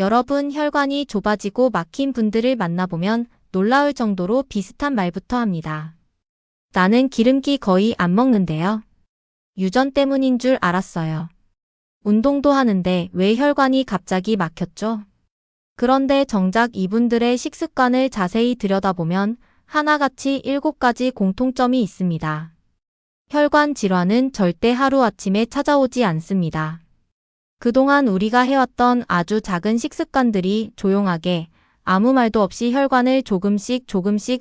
여러분 혈관이 좁아지고 막힌 분들을 만나보면 놀라울 정도로 비슷한 말부터 합니다. 나는 기름기 거의 안 먹는데요. 유전 때문인 줄 알았어요. 운동도 하는데 왜 혈관이 갑자기 막혔죠? 그런데 정작 이분들의 식습관을 자세히 들여다보면 하나같이 7가지 공통점이 있습니다. 혈관 질환은 절대 하루아침에 찾아오지 않습니다. 그동안 우리가 해왔던 아주 작은 식습관들이 조용하게 아무 말도 없이 혈관을 조금씩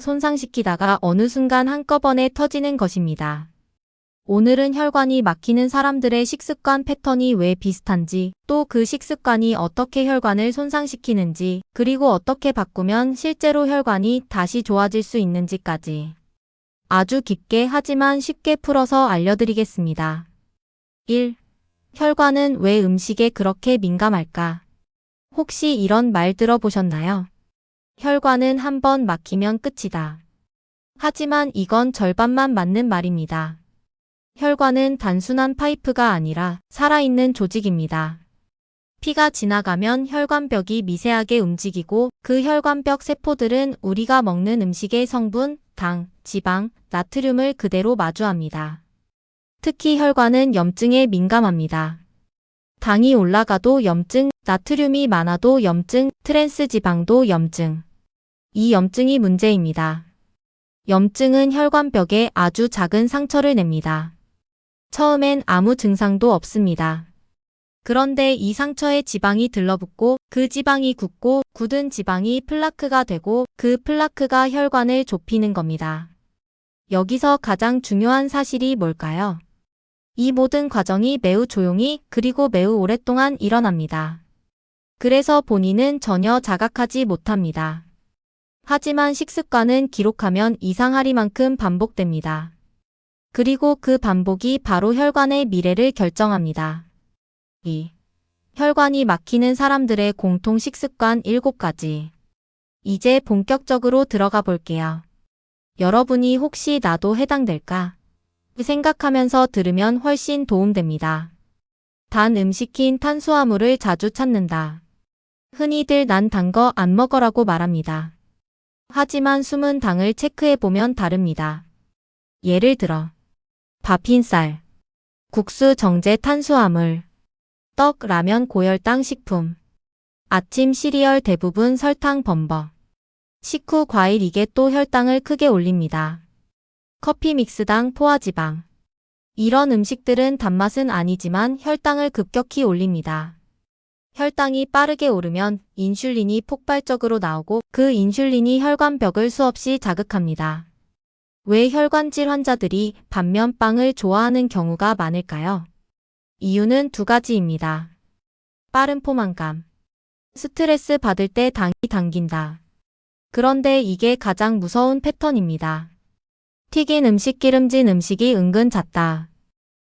손상시키다가 어느 순간 한꺼번에 터지는 것입니다. 오늘은 혈관이 막히는 사람들의 식습관 패턴이 왜 비슷한지, 또 그 식습관이 어떻게 혈관을 손상시키는지, 그리고 어떻게 바꾸면 실제로 혈관이 다시 좋아질 수 있는지까지 아주 깊게 하지만 쉽게 풀어서 알려드리겠습니다. 1. 혈관은 왜 음식에 그렇게 민감할까? 혹시 이런 말 들어보셨나요? 혈관은 한번 막히면 끝이다. 하지만 이건 절반만 맞는 말입니다. 혈관은 단순한 파이프가 아니라 살아있는 조직입니다. 피가 지나가면 혈관벽이 미세하게 움직이고 그 혈관벽 세포들은 우리가 먹는 음식의 성분, 당, 지방, 나트륨을 그대로 마주합니다. 특히 혈관은 염증에 민감합니다. 당이 올라가도 염증, 나트륨이 많아도 염증, 트랜스 지방도 염증. 이 염증이 문제입니다. 염증은 혈관벽에 아주 작은 상처를 냅니다. 처음엔 아무 증상도 없습니다. 그런데 이 상처에 지방이 들러붙고 그 지방이 굳고 굳은 지방이 플라크가 되고 그 플라크가 혈관을 좁히는 겁니다. 여기서 가장 중요한 사실이 뭘까요? 이 모든 과정이 매우 조용히 그리고 매우 오랫동안 일어납니다. 그래서 본인은 전혀 자각하지 못합니다. 하지만 식습관은 기록하면 이상하리만큼 반복됩니다. 그리고 그 반복이 바로 혈관의 미래를 결정합니다. 2. 혈관이 막히는 사람들의 공통 식습관 7가지. 이제 본격적으로 들어가 볼게요. 여러분이 혹시 나도 해당될까? 생각하면서 들으면 훨씬 도움됩니다. 단 음식인 탄수화물을 자주 찾는다. 흔히들 난 단 거 안 먹어라고 말합니다. 하지만 숨은 당을 체크해보면 다릅니다. 예를 들어 밥 흰쌀, 국수 정제 탄수화물, 떡, 라면 고혈당 식품, 아침 시리얼 대부분 설탕 범벅, 식후 과일 이게 또 혈당을 크게 올립니다. 커피 믹스당 포화지방. 이런 음식들은 단맛은 아니지만 혈당을 급격히 올립니다. 혈당이 빠르게 오르면 인슐린이 폭발적으로 나오고 그 인슐린이 혈관벽을 수없이 자극합니다. 왜 혈관질 환자들이 반면 빵을 좋아하는 경우가 많을까요? 이유는 2가지입니다. 빠른 포만감. 스트레스 받을 때 당이 당긴다. 그런데 이게 가장 무서운 패턴입니다. 튀긴 음식, 기름진 음식이 은근 잦다.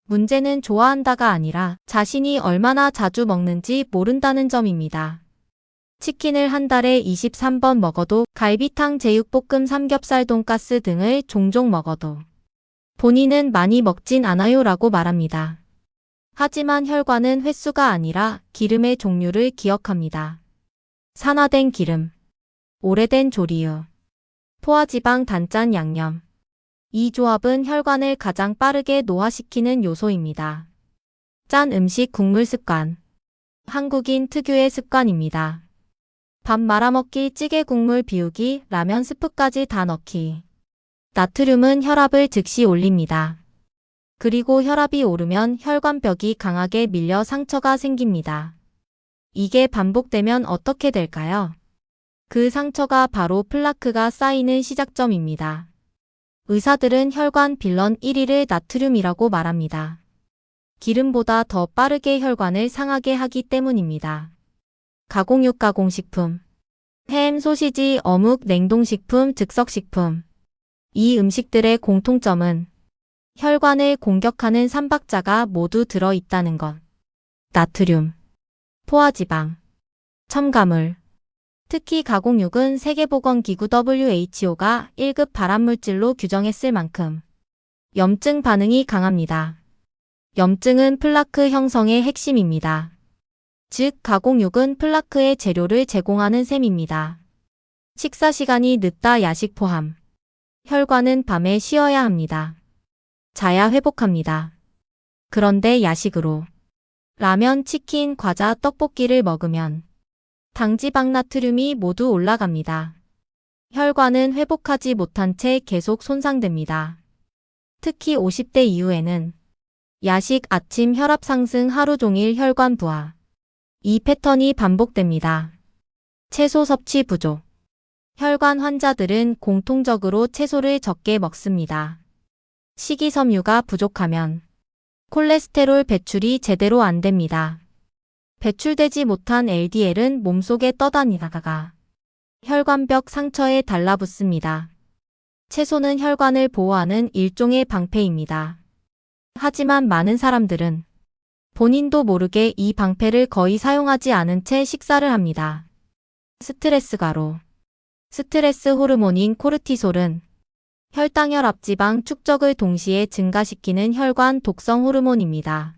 문제는 좋아한다가 아니라 자신이 얼마나 자주 먹는지 모른다는 점입니다. 치킨을 한 달에 23번 먹어도 갈비탕, 제육볶음, 삼겹살, 돈가스 등을 종종 먹어도 본인은 많이 먹진 않아요 라고 말합니다. 하지만 혈관은 횟수가 아니라 기름의 종류를 기억합니다. 산화된 기름, 오래된 조리유, 포화지방, 단짠 양념. 이 조합은 혈관을 가장 빠르게 노화시키는 요소입니다. 짠 음식, 국물 습관. 한국인 특유의 습관입니다. 밥 말아먹기, 찌개 국물 비우기, 라면 스프까지 다 넣기. 나트륨은 혈압을 즉시 올립니다. 그리고 혈압이 오르면 혈관벽이 강하게 밀려 상처가 생깁니다. 이게 반복되면 어떻게 될까요? 그 상처가 바로 플라크가 쌓이는 시작점입니다. 의사들은 혈관 빌런 1위를 나트륨이라고 말합니다. 기름보다 더 빠르게 혈관을 상하게 하기 때문입니다. 가공육, 가공식품, 햄, 소시지, 어묵, 냉동식품, 즉석식품. 이 음식들의 공통점은 혈관을 공격하는 3박자가 모두 들어있다는 것. 나트륨, 포화지방, 첨가물. 특히 가공육은 세계보건기구 WHO가 1급 발암물질로 규정했을 만큼 염증 반응이 강합니다. 염증은 플라크 형성의 핵심입니다. 즉 가공육은 플라크의 재료를 제공하는 셈입니다. 식사 시간이 늦다 야식 포함. 혈관은 밤에 쉬어야 합니다. 자야 회복합니다. 그런데 야식으로 라면, 치킨, 과자, 떡볶이를 먹으면 당지방 나트륨이 모두 올라갑니다. 혈관은 회복하지 못한 채 계속 손상됩니다. 특히 50대 이후에는 야식, 아침 혈압 상승, 하루 종일 혈관 부하. 이 패턴이 반복됩니다. 채소 섭취 부족. 혈관 환자들은 공통적으로 채소를 적게 먹습니다. 식이섬유가 부족하면 콜레스테롤 배출이 제대로 안 됩니다. 배출되지 못한 LDL은 몸속에 떠다니다가 혈관벽 상처에 달라붙습니다. 채소는 혈관을 보호하는 일종의 방패입니다. 하지만 많은 사람들은 본인도 모르게 이 방패를 거의 사용하지 않은 채 식사를 합니다. 스트레스 과로. 스트레스 호르몬인 코르티솔은 혈당혈 앞지방 축적을 동시에 증가시키는 혈관 독성 호르몬입니다.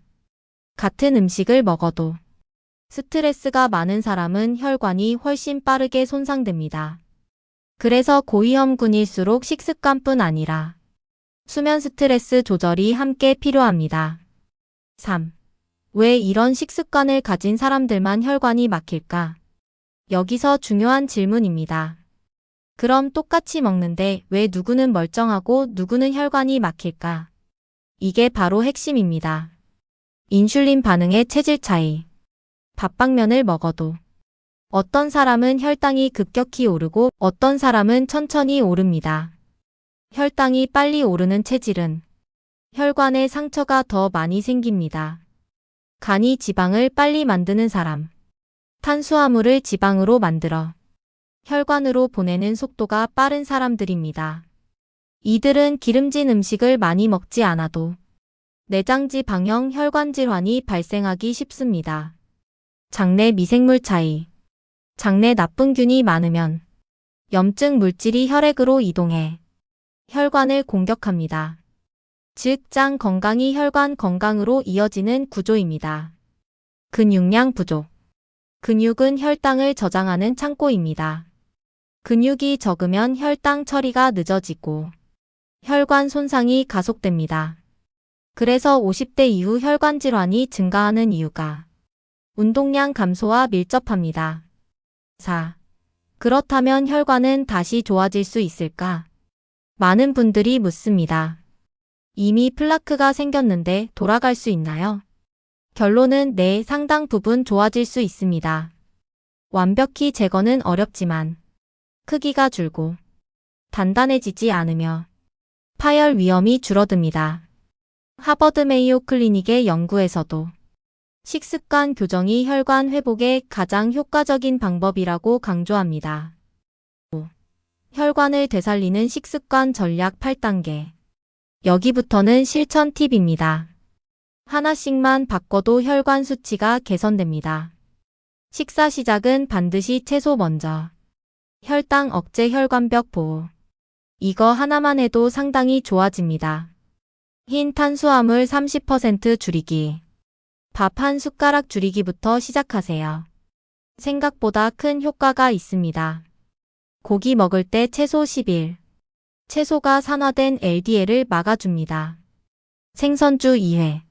같은 음식을 먹어도 스트레스가 많은 사람은 혈관이 훨씬 빠르게 손상됩니다. 그래서 고위험군일수록 식습관뿐 아니라 수면 스트레스 조절이 함께 필요합니다. 3. 왜 이런 식습관을 가진 사람들만 혈관이 막힐까? 여기서 중요한 질문입니다. 그럼 똑같이 먹는데 왜 누구는 멀쩡하고 누구는 혈관이 막힐까? 이게 바로 핵심입니다. 인슐린 반응의 체질 차이. 밥방면을 먹어도 어떤 사람은 혈당이 급격히 오르고 어떤 사람은 천천히 오릅니다. 혈당이 빨리 오르는 체질은 혈관에 상처가 더 많이 생깁니다. 간이 지방을 빨리 만드는 사람. 탄수화물을 지방으로 만들어 혈관으로 보내는 속도가 빠른 사람들입니다. 이들은 기름진 음식을 많이 먹지 않아도 내장지방형 혈관 질환이 발생하기 쉽습니다. 장내 미생물 차이. 장내 나쁜균이 많으면 염증 물질이 혈액으로 이동해 혈관을 공격합니다. 즉, 장 건강이 혈관 건강으로 이어지는 구조입니다. 근육량 부족. 근육은 혈당을 저장하는 창고입니다. 근육이 적으면 혈당 처리가 늦어지고 혈관 손상이 가속됩니다. 그래서 50대 이후 혈관 질환이 증가하는 이유가 운동량 감소와 밀접합니다. 4. 그렇다면 혈관은 다시 좋아질 수 있을까? 많은 분들이 묻습니다. 이미 플라크가 생겼는데 돌아갈 수 있나요? 결론은 네, 상당 부분 좋아질 수 있습니다. 완벽히 제거는 어렵지만 크기가 줄고 단단해지지 않으며 파열 위험이 줄어듭니다. 하버드 메이오 클리닉의 연구에서도 식습관 교정이 혈관 회복에 가장 효과적인 방법이라고 강조합니다. 5. 혈관을 되살리는 식습관 전략 8단계. 여기부터는 실천 팁입니다. 하나씩만 바꿔도 혈관 수치가 개선됩니다. 식사 시작은 반드시 채소 먼저. 혈당 억제 혈관벽 보호. 이거 하나만 해도 상당히 좋아집니다. 흰 탄수화물 30% 줄이기. 밥 한 숟가락 줄이기부터 시작하세요. 생각보다 큰 효과가 있습니다. 고기 먹을 때 채소 10일. 채소가 산화된 LDL을 막아줍니다. 생선주 2회.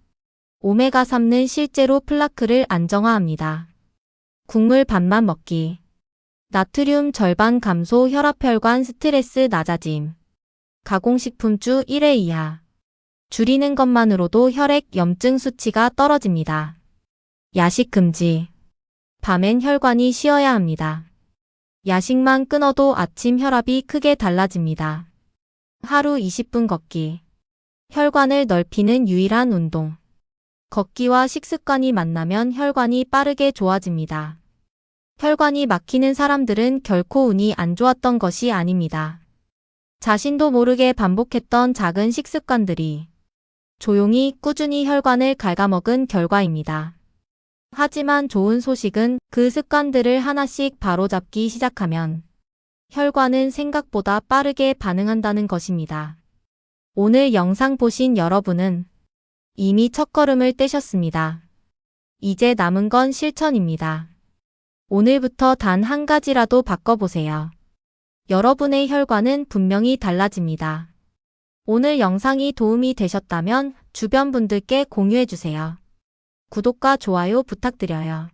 오메가3는 실제로 플라크를 안정화합니다. 국물 반만 먹기. 나트륨 절반 감소 혈압혈관 스트레스 낮아짐. 가공식품주 1회 이하. 줄이는 것만으로도 혈액 염증 수치가 떨어집니다. 야식 금지. 밤엔 혈관이 쉬어야 합니다. 야식만 끊어도 아침 혈압이 크게 달라집니다. 하루 20분 걷기. 혈관을 넓히는 유일한 운동. 걷기와 식습관이 만나면 혈관이 빠르게 좋아집니다. 혈관이 막히는 사람들은 결코 운이 안 좋았던 것이 아닙니다. 자신도 모르게 반복했던 작은 식습관들이 조용히 꾸준히 혈관을 갉아먹은 결과입니다. 하지만 좋은 소식은 그 습관들을 하나씩 바로잡기 시작하면 혈관은 생각보다 빠르게 반응한다는 것입니다. 오늘 영상 보신 여러분은 이미 첫걸음을 떼셨습니다. 이제 남은 건 실천입니다. 오늘부터 단 한 가지라도 바꿔보세요. 여러분의 혈관은 분명히 달라집니다. 오늘 영상이 도움이 되셨다면 주변 분들께 공유해주세요. 구독과 좋아요 부탁드려요.